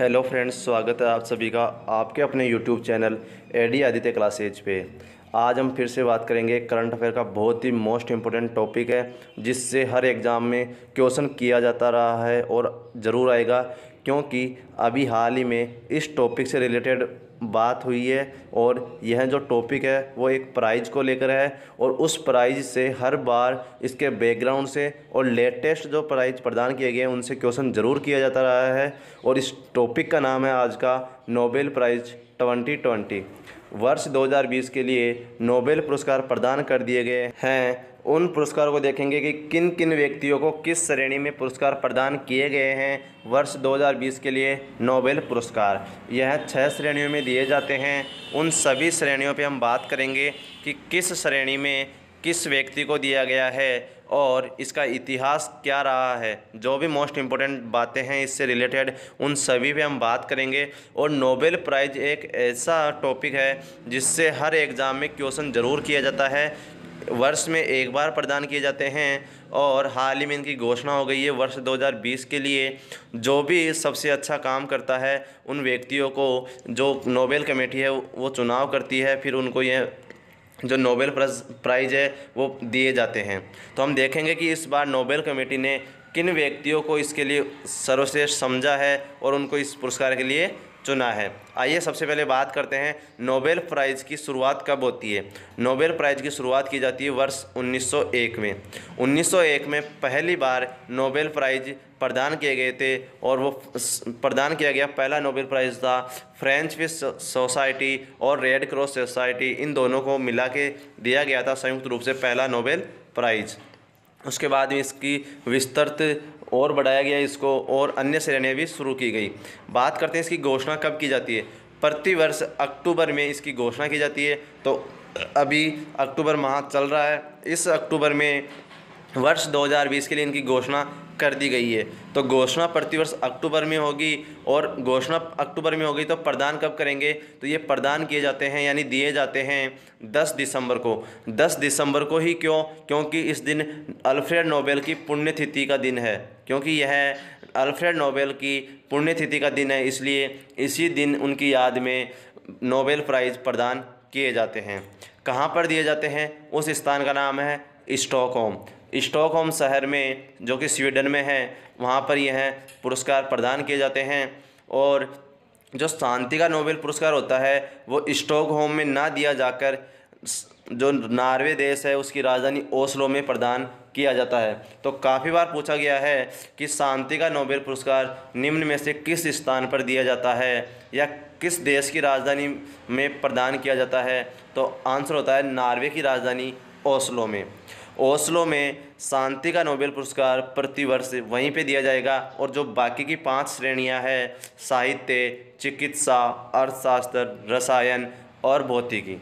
Hello friends, स्वागत है आप सभी का आपके अपने YouTube channel AD Aditya classes पे। आज हम फिर से बात करेंगे करंट अफेयर का बहुत ही मोस्ट इम्पोर्टेंट टॉपिक है, जिससे हर एग्ज़ाम में क्वेश्चन किया जाता रहा है और ज़रूर आएगा, क्योंकि अभी हाल ही में इस टॉपिक से रिलेटेड बात हुई है। और यह जो टॉपिक है वो एक प्राइज़ को लेकर है, और उस प्राइज़ से हर बार इसके बैकग्राउंड से और लेटेस्ट जो प्राइज़ प्रदान किए गए हैं उनसे क्वेश्चन ज़रूर किया जाता रहा है। और इस टॉपिक का नाम है आज का नोबेल प्राइज़ 2020। वर्ष 2020 के लिए नोबेल पुरस्कार प्रदान कर दिए गए हैं। उन पुरस्कारों को देखेंगे कि किन किन व्यक्तियों को किस श्रेणी में पुरस्कार प्रदान किए गए हैं। वर्ष 2020 के लिए नोबेल पुरस्कार यह 6 श्रेणियों में दिए जाते हैं। उन सभी श्रेणियों पे हम बात करेंगे कि किस श्रेणी में किस व्यक्ति को दिया गया है और इसका इतिहास क्या रहा है। जो भी मोस्ट इम्पोर्टेंट बातें हैं इससे रिलेटेड उन सभी पे हम बात करेंगे। और नोबेल प्राइज़ एक ऐसा टॉपिक है जिससे हर एग्ज़ाम में क्वेश्चन ज़रूर किया जाता है। वर्ष में एक बार प्रदान किए जाते हैं और हाल ही में इनकी घोषणा हो गई है। वर्ष 2020 के लिए जो भी सबसे अच्छा काम करता है उन व्यक्तियों को जो नोबेल कमेटी है वो चुनाव करती है, फिर उनको यह जो नोबेल प्राइज़ है वो दिए जाते हैं। तो हम देखेंगे कि इस बार नोबेल कमेटी ने किन व्यक्तियों को इसके लिए सर्वश्रेष्ठ समझा है और उनको इस पुरस्कार के लिए चुना है। आइए सबसे पहले बात करते हैं नोबेल प्राइज़ की शुरुआत कब होती है। नोबेल प्राइज़ की शुरुआत की जाती है वर्ष 1901 में। 1901 में पहली बार नोबेल प्राइज़ प्रदान किए गए थे, और वो प्रदान किया गया पहला नोबेल प्राइज़ था फ्रेंच फिश सोसाइटी और रेड क्रॉस सोसाइटी, इन दोनों को मिला के दिया गया था संयुक्त रूप से पहला नोबेल प्राइज़। उसके बाद में इसकी विस्तृत और बढ़ाया गया इसको, और अन्य श्रेणियाँ भी शुरू की गई। बात करते हैं इसकी घोषणा कब की जाती है। प्रतिवर्ष अक्टूबर में इसकी घोषणा की जाती है। तो अभी अक्टूबर माह चल रहा है, इस अक्टूबर में वर्ष 2020 के लिए इनकी घोषणा कर दी गई है। तो घोषणा प्रतिवर्ष अक्टूबर में होगी, और घोषणा अक्टूबर में होगी तो प्रदान कब करेंगे, तो ये प्रदान किए जाते हैं यानी दिए जाते हैं 10 दिसंबर को। 10 दिसंबर को ही क्यों? क्योंकि इस दिन अल्फ्रेड नोबेल की पुण्यतिथि का दिन है। क्योंकि यह अल्फ्रेड नोबेल की पुण्यतिथि का दिन है, इसलिए इसी दिन उनकी याद में नोबेल प्राइज़ प्रदान किए जाते हैं। कहाँ पर दिए जाते हैं? उस स्थान का नाम है स्टॉकहोम। स्टॉकहोम शहर में, जो कि स्वीडन में है, वहाँ पर यह पुरस्कार प्रदान किए जाते हैं। और जो शांति का नोबेल पुरस्कार होता है वो स्टॉकहोम में ना दिया जाकर जो नॉर्वे देश है उसकी राजधानी ओस्लो में प्रदान किया जाता है। तो काफ़ी बार पूछा गया है कि शांति का नोबेल पुरस्कार निम्न में से किस स्थान पर दिया जाता है या किस देश की राजधानी में प्रदान किया जाता है। तो आंसर होता है नॉर्वे की राजधानी ओस्लो में। ओस्लो में शांति का नोबेल पुरस्कार प्रतिवर्ष वहीं पे दिया जाएगा। और जो बाकी की 5 श्रेणियां हैं, साहित्य, चिकित्सा, अर्थशास्त्र, रसायन और भौतिकी,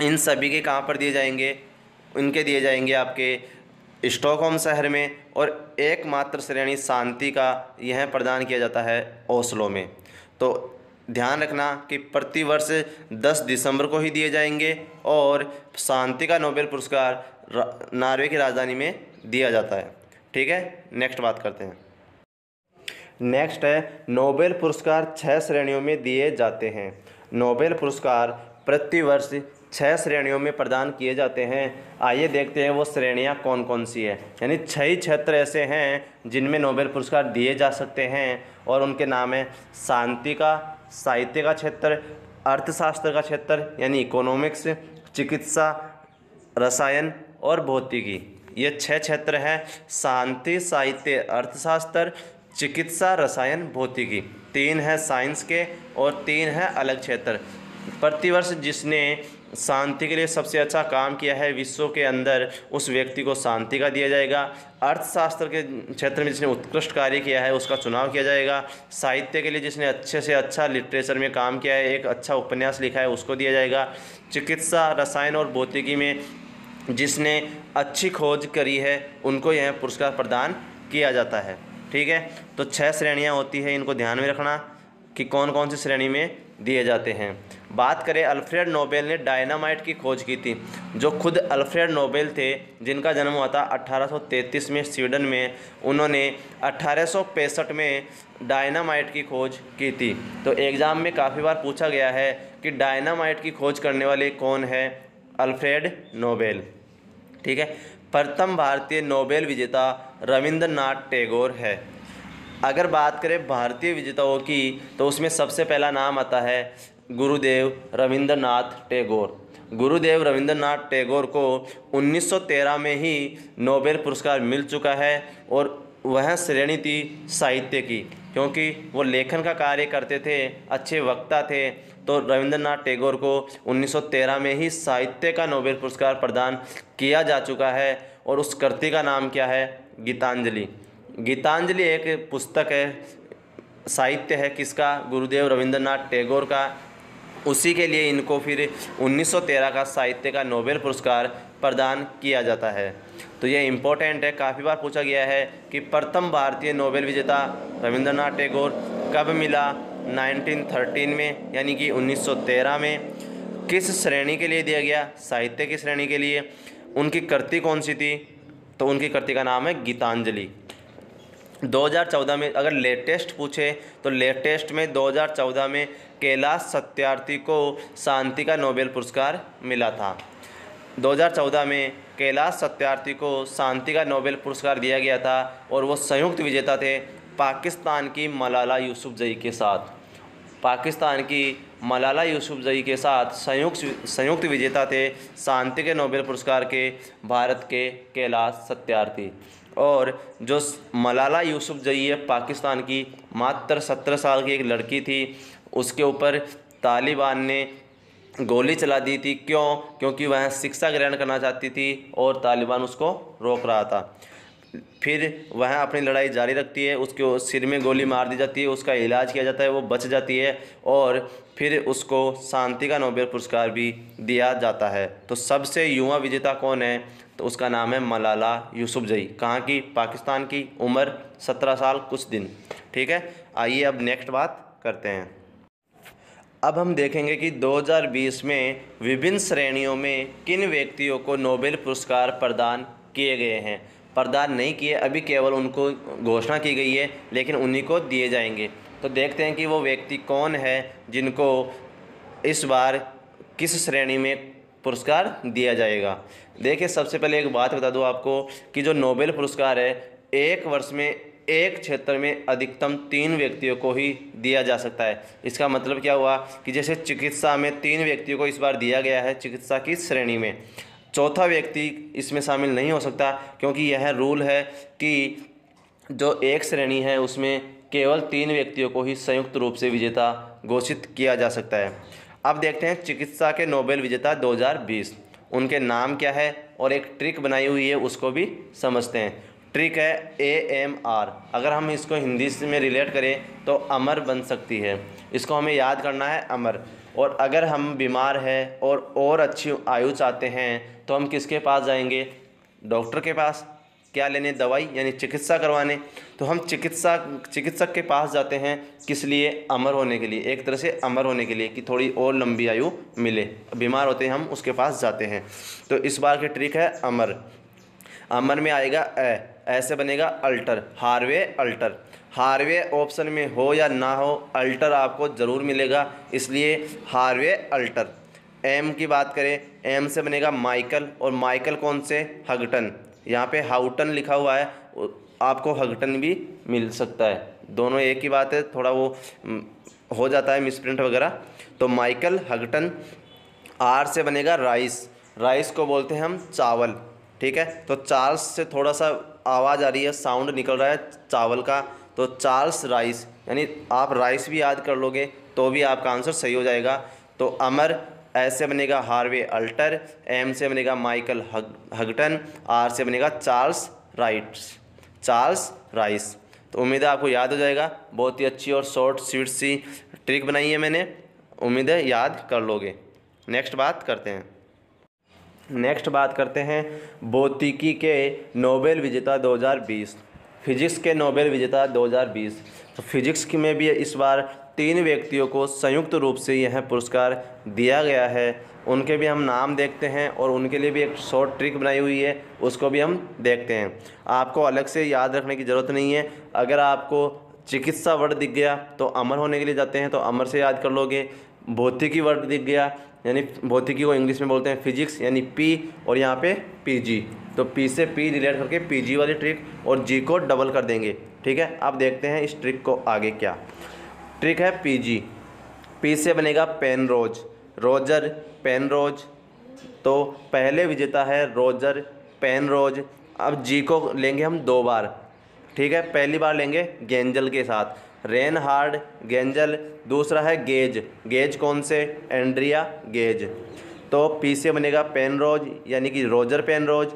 इन सभी के कहाँ पर दिए जाएंगे? इनके दिए जाएंगे आपके स्टॉकहोम शहर में। और एकमात्र श्रेणी शांति का यह प्रदान किया जाता है ओस्लो में। तो ध्यान रखना कि प्रतिवर्ष 10 दिसंबर को ही दिए जाएंगे, और शांति का नोबेल पुरस्कार नॉर्वे की राजधानी में दिया जाता है। ठीक है, नेक्स्ट बात करते हैं। नेक्स्ट है नोबेल पुरस्कार 6 श्रेणियों में दिए जाते हैं। नोबेल पुरस्कार प्रतिवर्ष 6 श्रेणियों में प्रदान किए जाते हैं। आइए देखते हैं वो श्रेणियां कौन कौन सी है। यानी 6 क्षेत्र ऐसे हैं जिनमें नोबेल पुरस्कार दिए जा सकते हैं, और उनके नाम है शांति का, साहित्य का क्षेत्र, अर्थशास्त्र का क्षेत्र यानी इकोनॉमिक्स, चिकित्सा, रसायन और भौतिकी। ये 6 क्षेत्र हैं। शांति, साहित्य, अर्थशास्त्र, चिकित्सा, रसायन, भौतिकी। 3 है साइंस के और 3 है अलग क्षेत्र। प्रतिवर्ष जिसने शांति के लिए सबसे अच्छा काम किया है विश्व के अंदर, उस व्यक्ति को शांति का दिया जाएगा। अर्थशास्त्र के क्षेत्र में जिसने उत्कृष्ट कार्य किया है उसका चुनाव किया जाएगा। साहित्य के लिए जिसने अच्छे से अच्छा लिटरेचर में काम किया है, एक अच्छा उपन्यास लिखा है, उसको दिया जाएगा। चिकित्सा, रसायन और भौतिकी में जिसने अच्छी खोज करी है उनको यह पुरस्कार प्रदान किया जाता है। ठीक है, तो 6 श्रेणियाँ होती हैं, इनको ध्यान में रखना कि कौन कौन सी श्रेणी में दिए जाते हैं। बात करें, अल्फ्रेड नोबेल ने डायनामाइट की खोज की थी। जो खुद अल्फ्रेड नोबेल थे, जिनका जन्म हुआ था 1833 में स्वीडन में, उन्होंने 1865 में डायनामाइट की खोज की थी। तो एग्ज़ाम में काफ़ी बार पूछा गया है कि डायनामाइट की खोज करने वाले कौन है? Alfred Nobel. ठीक है। प्रथम भारतीय नोबेल विजेता रविंद्रनाथ टैगोर है। अगर बात करें भारतीय विजेताओं की, तो उसमें सबसे पहला नाम आता है गुरुदेव रविंद्रनाथ टैगोर। गुरुदेव रविंद्रनाथ टैगोर को 1913 में ही नोबेल पुरस्कार मिल चुका है, और वह श्रेणी थी साहित्य की, क्योंकि वो लेखन का कार्य करते थे, अच्छे वक्ता थे। तो रविंद्रनाथ टैगोर को 1913 में ही साहित्य का नोबेल पुरस्कार प्रदान किया जा चुका है। और उस कृति का नाम क्या है? गीतांजलि। गीतांजलि एक पुस्तक है, साहित्य है, किसका? गुरुदेव रविंद्रनाथ टैगोर का। उसी के लिए इनको फिर 1913 का साहित्य का नोबेल पुरस्कार प्रदान किया जाता है। तो ये इम्पोर्टेंट है, काफ़ी बार पूछा गया है कि प्रथम भारतीय नोबेल विजेता रविंद्रनाथ टैगोर कब मिला? 1913 में, यानी कि 1913 में। किस श्रेणी के लिए दिया गया? साहित्य की श्रेणी के लिए। उनकी कृति कौन सी थी? तो उनकी कृति का नाम है गीतांजलि। 2014 में अगर लेटेस्ट पूछे, तो लेटेस्ट में 2014 में कैलाश सत्यार्थी को शांति का नोबेल पुरस्कार मिला था। 2014 में कैलाश सत्यार्थी को शांति का नोबेल पुरस्कार दिया गया था, और वो संयुक्त विजेता थे पाकिस्तान की मलाला यूसुफजई के साथ। पाकिस्तान की मलाला यूसुफजई के साथ संयुक्त विजेता थे शांति के नोबेल पुरस्कार के भारत के कैलाश सत्यार्थी। और जो मलाला यूसुफजई है, पाकिस्तान की मात्र 17 साल की एक लड़की थी, उसके ऊपर तालिबान ने गोली चला दी थी। क्यों? क्योंकि वह शिक्षा ग्रहण करना चाहती थी और तालिबान उसको रोक रहा था। फिर वह अपनी लड़ाई जारी रखती है, उसके सिर में गोली मार दी जाती है, उसका इलाज किया जाता है, वो बच जाती है, और फिर उसको शांति का नोबेल पुरस्कार भी दिया जाता है। तो सबसे युवा विजेता कौन है? तो उसका नाम है मलाला यूसुफजई। कहाँ की? पाकिस्तान की। उम्र 17 साल कुछ दिन। ठीक है। आइए अब नेक्स्ट बात करते हैं। अब हम देखेंगे कि 2020 में विभिन्न श्रेणियों में किन व्यक्तियों को नोबेल पुरस्कार प्रदान किए गए हैं। प्रदान नहीं किए अभी, केवल उनको घोषणा की गई है, लेकिन उन्हीं को दिए जाएंगे। तो देखते हैं कि वो व्यक्ति कौन है जिनको इस बार किस श्रेणी में पुरस्कार दिया जाएगा। देखिए, सबसे पहले एक बात बता दूं आपको कि जो नोबेल पुरस्कार है, एक वर्ष में एक क्षेत्र में अधिकतम 3 व्यक्तियों को ही दिया जा सकता है। इसका मतलब क्या हुआ कि जैसे चिकित्सा में 3 व्यक्तियों को इस बार दिया गया है चिकित्सा की श्रेणी में, चौथा व्यक्ति इसमें शामिल नहीं हो सकता, क्योंकि यह रूल है कि जो एक श्रेणी है उसमें केवल 3 व्यक्तियों को ही संयुक्त रूप से विजेता घोषित किया जा सकता है। अब देखते हैं चिकित्सा के नोबेल विजेता 2020, उनके नाम क्या है, और एक ट्रिक बनाई हुई है, उसको भी समझते हैं। ट्रिक है AMR। अगर हम इसको हिंदी में रिलेट करें तो अमर बन सकती है। इसको हमें याद करना है, अमर। और अगर हम बीमार हैं और अच्छी आयु चाहते हैं तो हम किसके पास जाएंगे? डॉक्टर के पास। क्या लेने? दवाई, यानी चिकित्सा करवाने। तो हम चिकित्सक के पास जाते हैं, किस लिए? अमर होने के लिए, एक तरह से अमर होने के लिए, कि थोड़ी और लंबी आयु मिले। बीमार होते हैं हम, उसके पास जाते हैं। तो इस बार की ट्रिक है अमर। अमर में आएगा ऐसे बनेगा alter, Harvey alter. Harvey option में हो या ना हो, अल्टर आपको ज़रूर मिलेगा, इसलिए हार्वे अल्टर। एम की बात करें, एम से बनेगा माइकल, और माइकल कौन से? हगटन। यहाँ पे हाउटन लिखा हुआ है, आपको हगटन भी मिल सकता है, दोनों एक ही बात है, थोड़ा वो हो जाता है मिसप्रिंट वगैरह। तो माइकल हगटन। आर से बनेगा राइस। राइस को बोलते हैं हम चावल। ठीक है। तो चार्ल्स से थोड़ा सा आवाज़ आ रही है, साउंड निकल रहा है चावल का, तो चार्ल्स राइस, यानी आप राइस भी याद कर लोगे तो भी आपका आंसर सही हो जाएगा। तो अमर, ऐसे बनेगा हार्वे अल्टर, एम से बनेगा माइकल हगटन, आर से बनेगा चार्ल्स राइस। तो उम्मीद है आपको याद हो जाएगा। बहुत ही अच्छी और शॉर्ट स्वीट सी ट्रिक बनाई है मैंने, उम्मीद है याद कर लोगे। नेक्स्ट बात करते हैं भौतिकी के नोबेल विजेता 2020। फिजिक्स के नोबेल विजेता 2020। तो फिजिक्स की में भी इस बार 3 व्यक्तियों को संयुक्त रूप से यह पुरस्कार दिया गया है। उनके भी हम नाम देखते हैं और उनके लिए भी एक शॉर्ट ट्रिक बनाई हुई है, उसको भी हम देखते हैं। आपको अलग से याद रखने की ज़रूरत नहीं है। अगर आपको चिकित्सा वर्ड दिख गया तो अमर होने के लिए जाते हैं, तो अमर से याद कर लोगे। भौतिकी वर्ड दिख गया, यानी भौतिकी को इंग्लिश में बोलते हैं फिजिक्स, यानी पी, और यहाँ पे पीजी, तो पी से पी रिलेट करके पीजी वाली ट्रिक, और जी को डबल कर देंगे। ठीक है, अब देखते हैं इस ट्रिक को आगे क्या ट्रिक है। पीजी, पी से बनेगा पेनरोज, रोजर पेनरोज, तो पहले विजेता है रोजर पेनरोज। अब जी को लेंगे हम 2 बार। ठीक है, पहली बार लेंगे गेंजल के साथ, रेनहार्ड गेंजल। दूसरा है गेज, गेज कौन से, एंड्रिया गेज। तो पी से बनेगा पेनरोज यानी कि रोजर पेनरोज,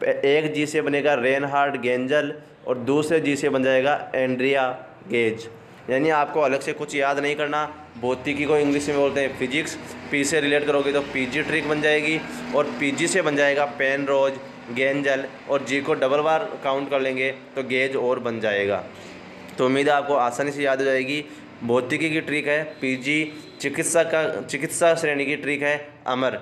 एक जी से बनेगा रेनहार्ड गेंजल, और दूसरे जी से बन जाएगा एंड्रिया गेज। यानी आपको अलग से कुछ याद नहीं करना। भौतिकी को इंग्लिश में बोलते हैं फिजिक्स, पी से रिलेट करोगे तो पीजी ट्रिक बन जाएगी, और पीजी से बन जाएगा पेनरोज गेंजल, और जी को डबल बार काउंट कर लेंगे तो गेज और बन जाएगा। तो उम्मीद है आपको आसानी से याद हो जाएगी। भौतिकी की ट्रिक है पीजी, चिकित्सा श्रेणी की ट्रिक है अमर,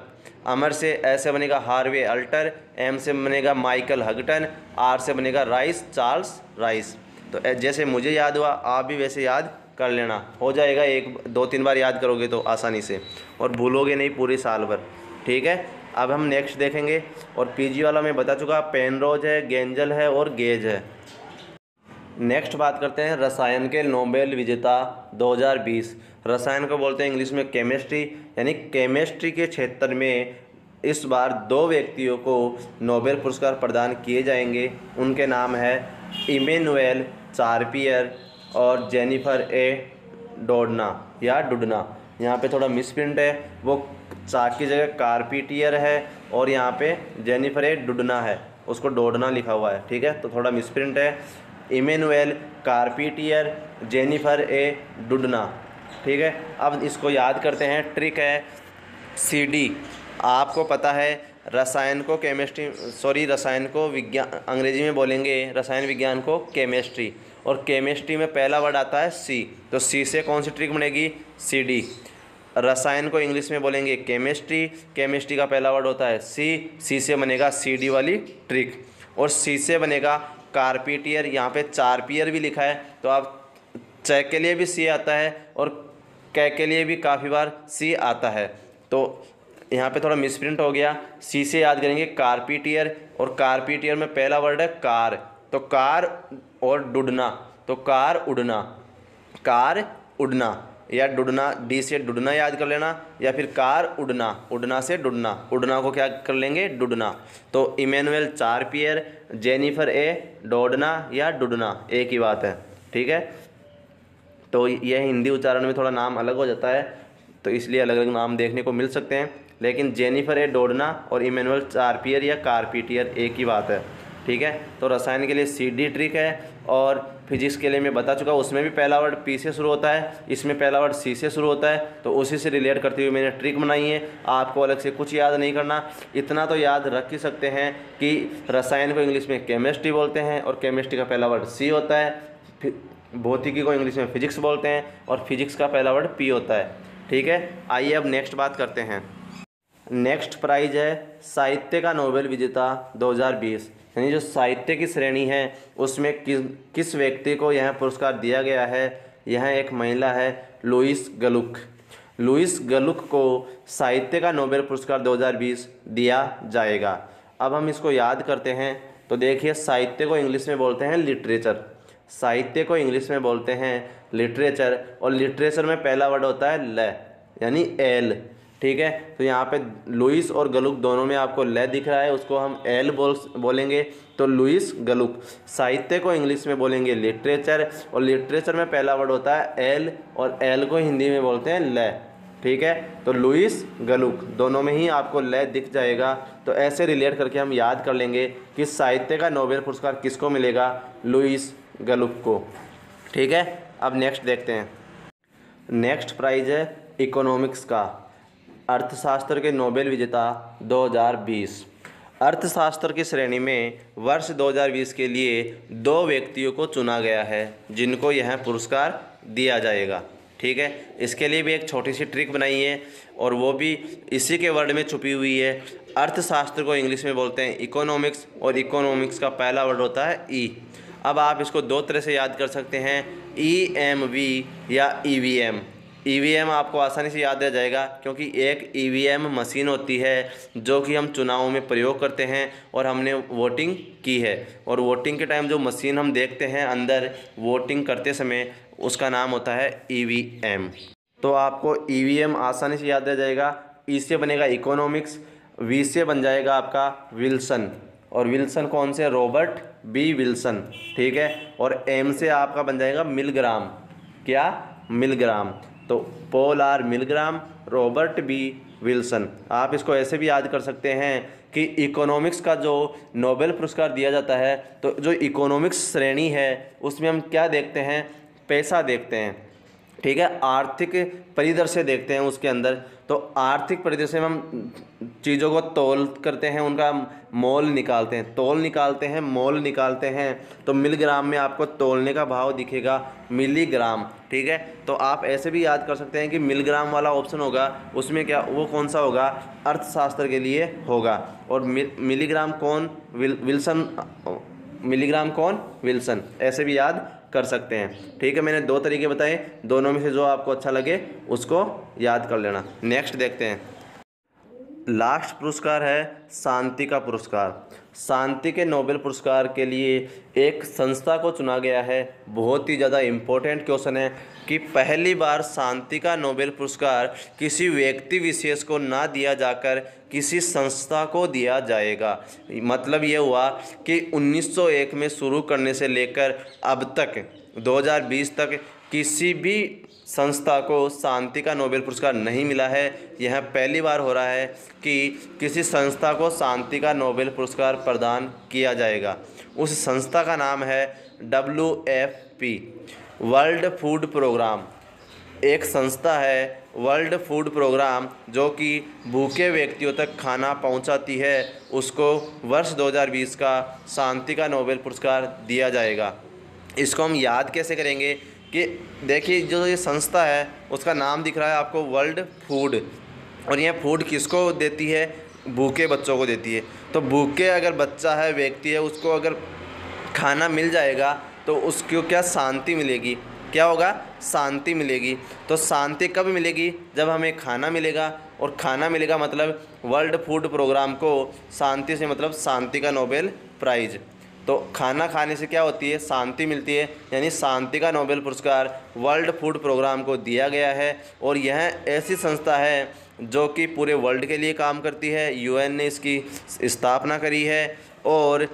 अमर से ऐसे बनेगा हार्वे अल्टर, एम से बनेगा माइकल हगटन, आर से बनेगा राइस चार्ल्स राइस। तो जैसे मुझे याद हुआ आप भी वैसे याद कर लेना, हो जाएगा। 1-2-3 बार याद करोगे तो आसानी से, और भूलोगे नहीं पूरी साल भर। ठीक है, अब हम नेक्स्ट देखेंगे। और पीजी वाला मैं बता चुका, पेनरोज है, गेंजल है और गेज है। नेक्स्ट बात करते हैं रसायन के नोबेल विजेता 2020। रसायन को बोलते हैं इंग्लिश में केमिस्ट्री, यानी केमिस्ट्री के क्षेत्र में इस बार 2 व्यक्तियों को नोबेल पुरस्कार प्रदान किए जाएंगे। उनके नाम है इमैनुएल चार्पियर और जेनिफर ए डोडना या डुडना। यहाँ पे थोड़ा मिसप्रिंट है, वो चाक की जगह कार्पिटियर है, और यहाँ पे जेनिफर ए डुडना है, उसको डोडना लिखा हुआ है। ठीक है, तो थोड़ा मिसप्रिंट है। इमैनुएल कार्पिटियर, जेनिफर ए डुडना। ठीक है, अब इसको याद करते हैं। ट्रिक है CD। आपको पता है रसायन को विज्ञान, अंग्रेजी में बोलेंगे रसायन विज्ञान को केमिस्ट्री, और केमिस्ट्री में पहला वर्ड आता है C, तो C से कौन सी ट्रिक बनेगी, CD। रसायन को इंग्लिश में बोलेंगे केमिस्ट्री, केमिस्ट्री का पहला वर्ड होता है C से बनेगा CD वाली ट्रिक, और C से बनेगा कार्पिटियर। यहाँ पे चार्पियर भी लिखा है, तो आप च के लिए भी C आता है और कै के लिए भी काफ़ी बार C आता है, तो यहाँ पे थोड़ा मिसप्रिंट हो गया। C से याद करेंगे कार्पिटियर, और कार्पिटियर में पहला वर्ड है कार, तो कार, और डुडना, तो कार उड़ना या डुडना, D से डुडना याद कर लेना, या फिर कार उड़ना, उड़ना से डुडना, उड़ना को क्या कर लेंगे, डुडना। तो इमैनुएल चार्पियर, जेनिफर ए डोडना या डुडना, एक ही बात है। ठीक है, तो यह हिंदी उच्चारण में थोड़ा नाम अलग हो जाता है, तो इसलिए अलग अलग नाम देखने को मिल सकते हैं, लेकिन जेनिफर ए डोडना और इमैनुएल चार्पियर या कार्पिटियर एक ही बात है। ठीक है, तो रसायन के लिए CD ट्रिक है, और फिजिक्स के लिए मैं बता चुका, उसमें भी पहला वर्ड P से शुरू होता है, इसमें पहला वर्ड C से शुरू होता है, तो उसी से रिलेट करते हुए मैंने ट्रिक बनाई है। आपको अलग से कुछ याद नहीं करना, इतना तो याद रख ही सकते हैं कि रसायन को इंग्लिश में केमिस्ट्री बोलते हैं, और केमिस्ट्री का पहला वर्ड C होता है। भौतिकी को इंग्लिश में फिजिक्स बोलते हैं, और फिजिक्स का पहला वर्ड P होता है। ठीक है, आइए अब नेक्स्ट बात करते हैं। नेक्स्ट प्राइज है साहित्य का नोबेल विजेता 2020, यानी जो साहित्य की श्रेणी है उसमें किस व्यक्ति को यह पुरस्कार दिया गया है। यह एक महिला है, लुईस गलुक। लुईस गलुक को साहित्य का नोबेल पुरस्कार 2020 दिया जाएगा। अब हम इसको याद करते हैं, तो देखिए साहित्य को इंग्लिश में बोलते हैं लिटरेचर, साहित्य को इंग्लिश में बोलते हैं लिटरेचर, और लिटरेचर में पहला वर्ड होता है ल, यानी एल। ठीक है, तो यहाँ पे लुईस और गलुक दोनों में आपको ल दिख रहा है, उसको हम एल बोलेंगे, तो लुईस गलुक। साहित्य को इंग्लिश में बोलेंगे लिटरेचर, और लिटरेचर में पहला वर्ड होता है एल, और एल को हिंदी में बोलते हैं ल। ठीक है, तो लुईस गलुक दोनों में ही आपको ल दिख जाएगा, तो ऐसे रिलेट करके हम याद कर लेंगे कि साहित्य का नोबेल पुरस्कार किसको मिलेगा, लुईस गलुक को। ठीक है, अब नेक्स्ट देखते हैं। नेक्स्ट प्राइज है इकोनॉमिक्स का, अर्थशास्त्र के नोबेल विजेता 2020। अर्थशास्त्र की श्रेणी में वर्ष 2020 के लिए 2 व्यक्तियों को चुना गया है जिनको यह पुरस्कार दिया जाएगा। ठीक है, इसके लिए भी एक छोटी सी ट्रिक बनाई है और वो भी इसी के वर्ड में छुपी हुई है। अर्थशास्त्र को इंग्लिश में बोलते हैं इकोनॉमिक्स और इकोनॉमिक्स का पहला वर्ड होता है ई। अब आप इसको 2 तरह से याद कर सकते हैं, EMV या EVM। EVM आपको आसानी से याद रह जाएगा क्योंकि एक EVM मशीन होती है जो कि हम चुनाव में प्रयोग करते हैं और हमने वोटिंग की है, और वोटिंग के टाइम जो मशीन हम देखते हैं अंदर वोटिंग करते समय उसका नाम होता है EVM। तो आपको EVM आसानी से याद रह जाएगा। ई से बनेगा इकोनॉमिक्स, वी से बन जाएगा आपका विल्सन, और विल्सन कौन से? Robert B Wilson. ठीक है, और एम से आपका बन जाएगा मिलग्राम। क्या? मिलग्राम। तो Paul R Milgram, Robert B Wilson. आप इसको ऐसे भी याद कर सकते हैं कि इकोनॉमिक्स का जो नोबेल पुरस्कार दिया जाता है तो जो इकोनॉमिक्स श्रेणी है उसमें हम क्या देखते हैं? पैसा देखते हैं। ठीक है, आर्थिक परिदृश्य देखते हैं उसके अंदर। तो आर्थिक परिदृश्य में हम चीज़ों को तोल करते हैं, उनका मोल निकालते हैं, तोल निकालते हैं, मोल निकालते हैं। तो मिलीग्राम में आपको तोलने का भाव दिखेगा मिलीग्राम। ठीक है, तो आप ऐसे भी याद कर सकते हैं कि मिलीग्राम वाला ऑप्शन होगा उसमें क्या, वो कौन सा होगा? अर्थशास्त्र के लिए होगा। और मिलीग्राम कौन? विल्सन। मिलीग्राम कौन? विल्सन। ऐसे भी याद कर सकते हैं। ठीक है, मैंने 2 तरीके बताए, दोनों में से जो आपको अच्छा लगे उसको याद कर लेना। नेक्स्ट देखते हैं। लास्ट पुरस्कार है शांति का पुरस्कार। शांति के नोबेल पुरस्कार के लिए एक संस्था को चुना गया है। बहुत ही ज़्यादा इम्पोर्टेंट क्वेश्चन है कि पहली बार शांति का नोबेल पुरस्कार किसी व्यक्ति विशेष को ना दिया जाकर किसी संस्था को दिया जाएगा। मतलब ये हुआ कि 1901 में शुरू करने से लेकर अब तक 2020 तक किसी भी संस्था को शांति का नोबेल पुरस्कार नहीं मिला है। यह पहली बार हो रहा है कि किसी संस्था को शांति का नोबेल पुरस्कार प्रदान किया जाएगा। उस संस्था का नाम है WFP, वर्ल्ड फूड प्रोग्राम। एक संस्था है वर्ल्ड फूड प्रोग्राम जो कि भूखे व्यक्तियों तक खाना पहुंचाती है, उसको वर्ष 2020 का शांति का नोबेल पुरस्कार दिया जाएगा। इसको हम याद कैसे करेंगे कि देखिए जो ये संस्था है उसका नाम दिख रहा है आपको वर्ल्ड फूड, और यह फूड किसको देती है? भूखे बच्चों को देती है। तो भूखे अगर बच्चा है, व्यक्ति है, उसको अगर खाना मिल जाएगा तो उसको क्या शांति मिलेगी? क्या होगा? शांति मिलेगी। तो शांति कब मिलेगी? जब हमें खाना मिलेगा, और खाना मिलेगा मतलब वर्ल्ड फूड प्रोग्राम को शांति से मतलब शांति का नोबेल प्राइज़। तो खाना खाने से क्या होती है? शांति मिलती है, यानी शांति का नोबेल पुरस्कार वर्ल्ड फूड प्रोग्राम को दिया गया है। और यह ऐसी संस्था है जो कि पूरे वर्ल्ड के लिए काम करती है। UN ने इसकी स्थापना करी है और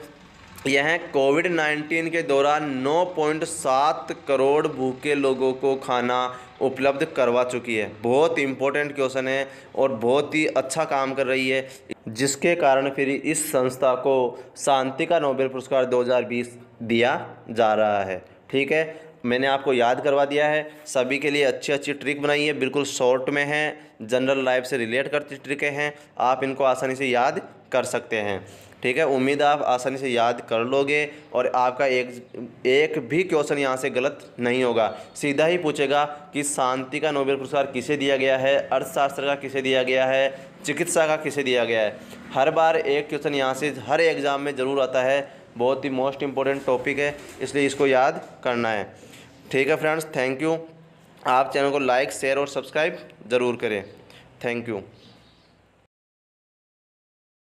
यह कोविड-19 के दौरान 9.7 करोड़ भूखे लोगों को खाना उपलब्ध करवा चुकी है। बहुत इम्पोर्टेंट क्वेश्चन है और बहुत ही अच्छा काम कर रही है, जिसके कारण फिर इस संस्था को शांति का नोबेल पुरस्कार 2020 दिया जा रहा है। ठीक है, मैंने आपको याद करवा दिया है। सभी के लिए अच्छी अच्छी ट्रिक बनाई है, बिल्कुल शॉर्ट में है, जनरल लाइफ से रिलेट करती ट्रिकें हैं। आप इनको आसानी से याद कर सकते हैं। ठीक है, उम्मीद आप आसानी से याद कर लोगे और आपका एक भी क्वेश्चन यहाँ से गलत नहीं होगा। सीधा ही पूछेगा कि शांति का नोबेल पुरस्कार किसे दिया गया है, अर्थशास्त्र का किसे दिया गया है, चिकित्सा का किसे दिया गया है। हर बार एक क्वेश्चन यहाँ से हर एग्ज़ाम में ज़रूर आता है। बहुत ही मोस्ट इम्पोर्टेंट टॉपिक है, इसलिए इसको याद करना है। ठीक है फ्रेंड्स, थैंक यू। आप चैनल को लाइक, शेयर और सब्सक्राइब ज़रूर करें। Thank you.